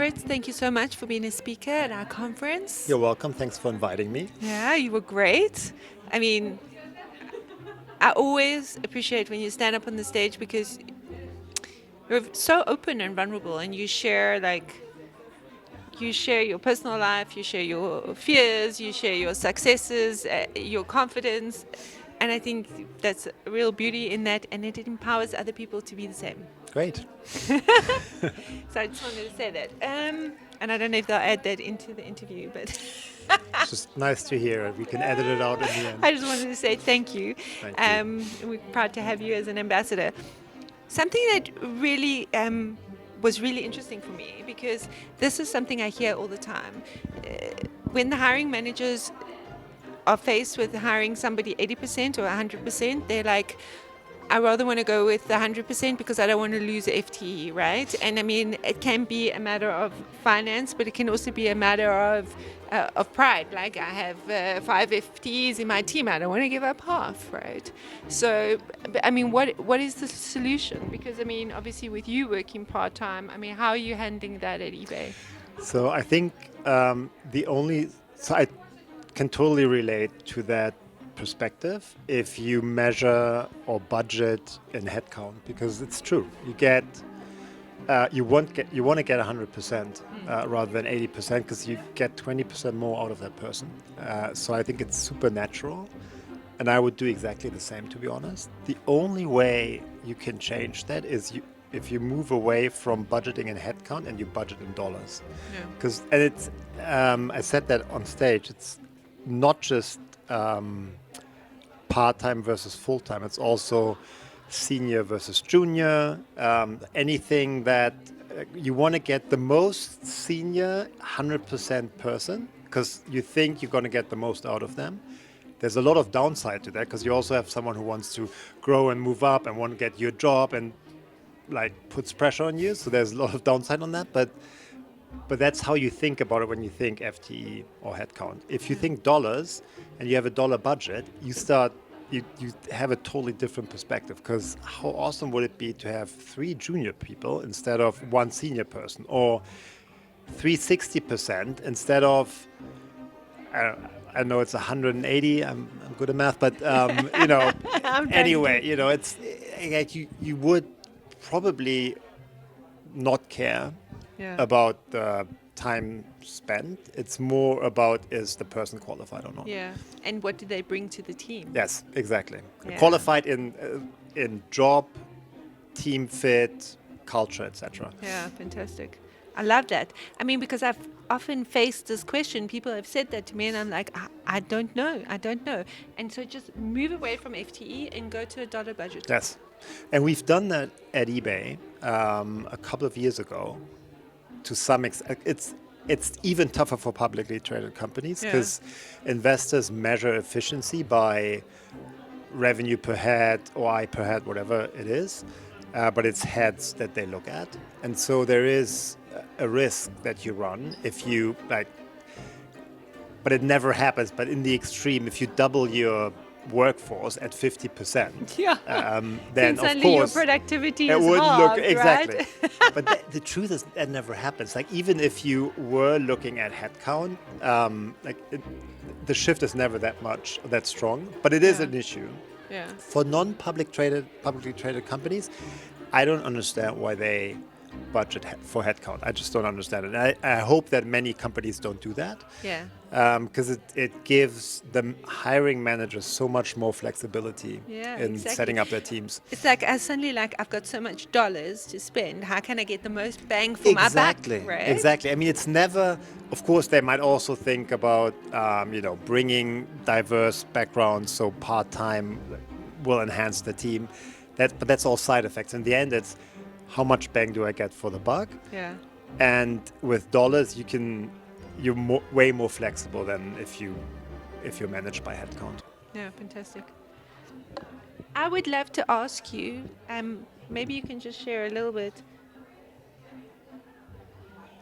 Fritz, thank you so much for being a speaker at our conference. You're welcome. Thanks for inviting me. Yeah, you were great. I mean, I always appreciate when you stand up on the stage because you're so open and vulnerable, and you share your personal life, you share your fears, you share your successes, your confidence, and I think that's a real beauty in that, and it empowers other people to be the same. Great. So I just wanted to say that. And I don't know if they'll add that into the interview, but It's just nice to hear. We can edit it out in the end. I just wanted to say thank you. Thank you. We're proud to have you as an ambassador. Something that really was really interesting for me, because this is something I hear all the time. When the hiring managers are faced with hiring somebody 80% or 100%, they're like, I rather want to go with the 100% because I don't want to lose FTE, right? And I mean, it can be a matter of finance, but it can also be a matter of pride. Like, I have 5 FTEs in my team, I don't want to give up half, right? So, I mean, what is the solution? Because I mean, obviously, with you working part time, I mean, how are you handling that at eBay? So I think so I can totally relate to that perspective if you measure or budget in headcount, because it's true. You want to get 100% rather than 80% because you get 20% more out of that person. So I think it's super natural, and I would do exactly the same, to be honest. The only way you can change that is if you move away from budgeting in headcount and you budget in dollars. Because I said that on stage. It's not just part-time versus full-time. It's also senior versus junior. Anything that you want to get the most senior 100% person because you think you're going to get the most out of them. There's a lot of downside to that because you also have someone who wants to grow and move up and want to get your job and like puts pressure on you. So there's a lot of downside on that. But that's how you think about it when you think FTE or headcount. If you think dollars and you have a dollar budget, you have a totally different perspective, because how awesome would it be to have 3 junior people instead of 1 senior person, or 360% instead of, I know it's 180, I'm good at math, but anyway, it's like you would probably not care about the time spent. It's more about, is the person qualified or not? Yeah, and what do they bring to the team? Yes, exactly. Yeah. Qualified in job, team fit, culture, etc. Yeah, fantastic. I love that. I mean, because I've often faced this question. People have said that to me, and I'm like, I don't know. And so just move away from FTE and go to a dollar budget. Yes, and we've done that at eBay a couple of years ago. To some extent, it's even tougher for publicly traded companies because investors measure efficiency by revenue per head or I per head, whatever it is, but it's heads that they look at. And so there is a risk that you run if you but it never happens. But in the extreme, if you double your workforce at 50%, then of suddenly course your productivity it is wouldn't halved, look exactly. right? But the truth is that never happens. Like, even if you were looking at headcount, the shift is never that strong. But it is an issue. Yeah. For publicly traded companies, I don't understand why they budget for headcount. I just don't understand it. I hope that many companies don't do that. Yeah. Because it gives the hiring managers so much more flexibility in setting up their teams. It's like I suddenly I've got so much dollars to spend. How can I get the most bang for my buck? Right? Exactly. I mean, it's never. Of course, they might also think about bringing diverse backgrounds, so part-time will enhance the team. But that's all side effects. In the end, it's how much bang do I get for the buck? Yeah. And with dollars, you're way more flexible than if you're managed by headcount. Yeah, fantastic. I would love to ask you, maybe you can just share a little bit.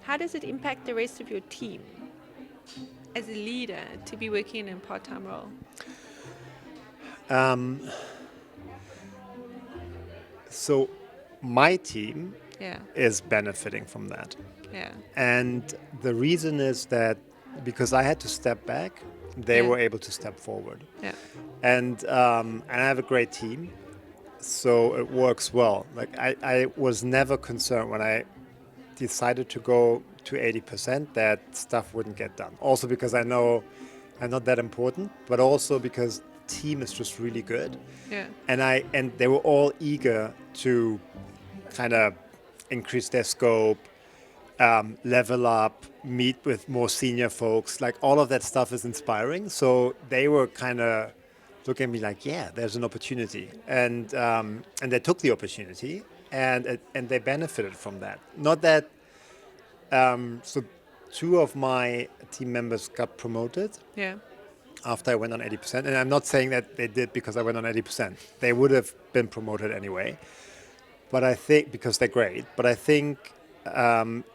How does it impact the rest of your team as a leader to be working in a part-time role? So my team Yeah. is benefiting from that. Yeah. And the reason is that because I had to step back, they Yeah. were able to step forward. Yeah. And I have a great team, so it works well. Like I was never concerned when I decided to go to 80% that stuff wouldn't get done. Also because I know I'm not that important, but also because team is just really good. Yeah. And they were all eager to kind of increase their scope, level up, meet with more senior folks. Like all of that stuff is inspiring. So they were kind of looking at me like, yeah, there's an opportunity, and they took the opportunity, and they benefited from that. Not that so. Two of my team members got promoted Yeah. after I went on 80%. And I'm not saying that they did because I went on 80%. They would have been promoted anyway. But I think, because they're great, but I think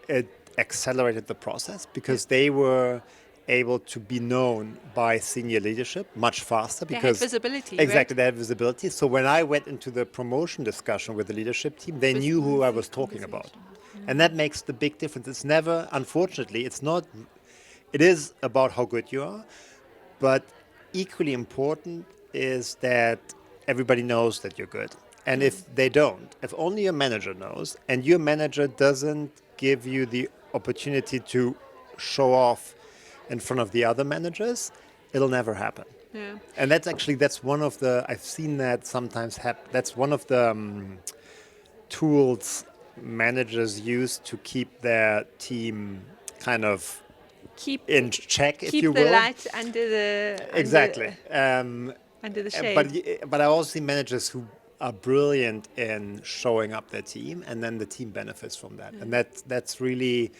it accelerated the process because they were able to be known by senior leadership much faster They had because visibility, exactly, right? they had visibility. So when I went into the promotion discussion with the leadership team, they knew who I was talking about. And that makes the big difference. It's never, unfortunately, it's not, it is about how good you are, but equally important is that everybody knows that you're good. And if they don't, if only your manager knows, and your manager doesn't give you the opportunity to show off in front of the other managers, it'll never happen. Yeah. And that's one of the, I've seen that sometimes happen. That's one of the tools managers use to keep their team kind of Keep in check, if keep you the will. light under the Exactly. under the shade. But I also see managers who are brilliant in showing up their team, and then the team benefits from that. And that's really,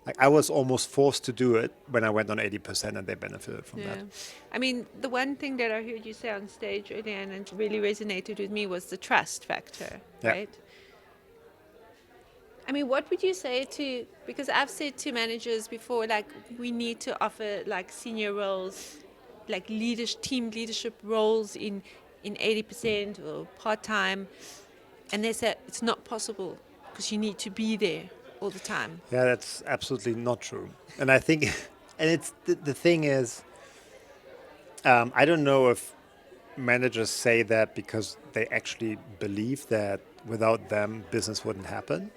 like, I was almost forced to do it when I went on 80%, and they benefited from that. I mean, the one thing that I heard you say on stage earlier and it really resonated with me was the trust factor, Yeah. right? I mean, what would you say to, because I've said to managers before, like, we need to offer like senior roles, like team leadership roles in 80% or part-time. And they say it's not possible because you need to be there all the time. Yeah, that's absolutely not true. And I think, and it's the thing is, I don't know if managers say that because they actually believe that without them, business wouldn't happen,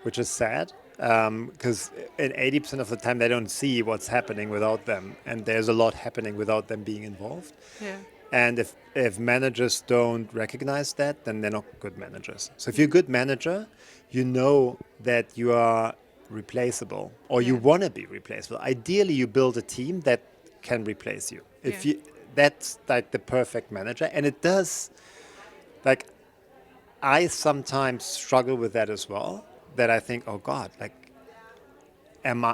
which is sad. Because in 80% of the time, they don't see what's happening without them. And there's a lot happening without them being involved. Yeah. And if managers don't recognize that, then they're not good managers. So if you're a good manager, you know that you are replaceable, or you Yeah. want to be replaceable. Ideally, you build a team that can replace you. If Yeah. you, that's like the perfect manager, and it does. Like, I sometimes struggle with that as well. That I think, oh God, like, am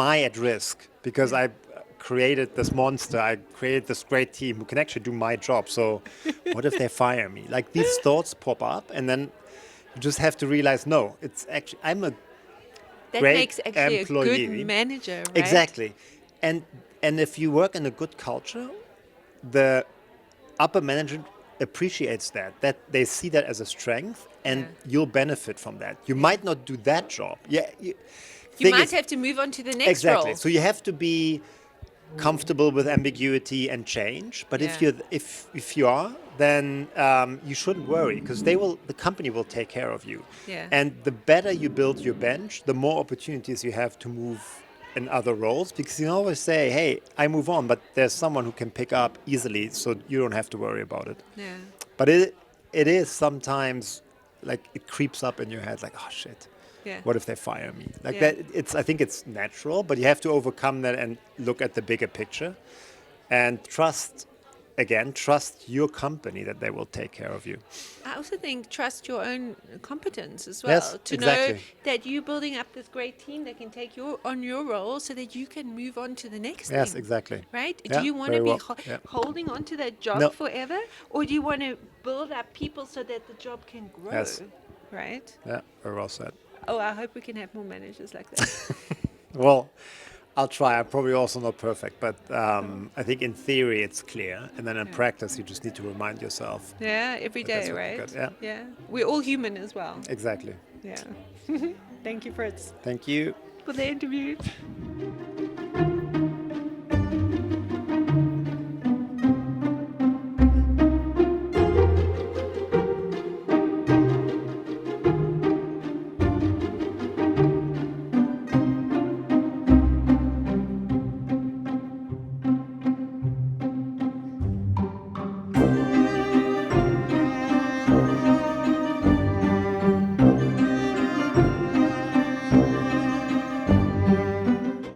I at risk because I created this monster, I created this great team who can actually do my job, so what if they fire me? Like, these thoughts pop up, and then you just have to realize, no, it's actually, I'm a That great makes actually employee. a good manager, right? Exactly. And if you work in a good culture, the upper management appreciates that they see that as a strength, and Yeah. you'll benefit from that. You might not do that job. Yeah. You thing might is- have to move on to the next Exactly. role. So you have to be comfortable with ambiguity and change. But Yeah. if you are, then you shouldn't worry, because the company will take care of you. Yeah. And the better you build your bench, the more opportunities you have to move in other roles, because you can always say, hey, I move on, but there's someone who can pick up easily, so you don't have to worry about it. Yeah. But it is sometimes like it creeps up in your head, like, oh shit, Yeah. what if they fire me? Like Yeah. that. I think it's natural, but you have to overcome that and look at the bigger picture, and trust your company that they will take care of you. I also think trust your own competence as well. Yes, to exactly. know that you're building up this great team that can take on your role so that you can move on to the next Yes, thing. exactly. Right? Yeah, Do you want to very be well. Yeah. holding on to that job No. forever? Or do you want to build up people so that the job can grow? Yes. Right? Yeah, very well said. Oh, I hope we can have more managers like that. Well, I'll try. I'm probably also not perfect, but I think in theory it's clear, and then in practice you just need to remind yourself. Yeah, every day, That's what you right? got, yeah. Yeah. We're all human as well. Exactly. Yeah. Thank you, Fritz, Thank you. for the interview.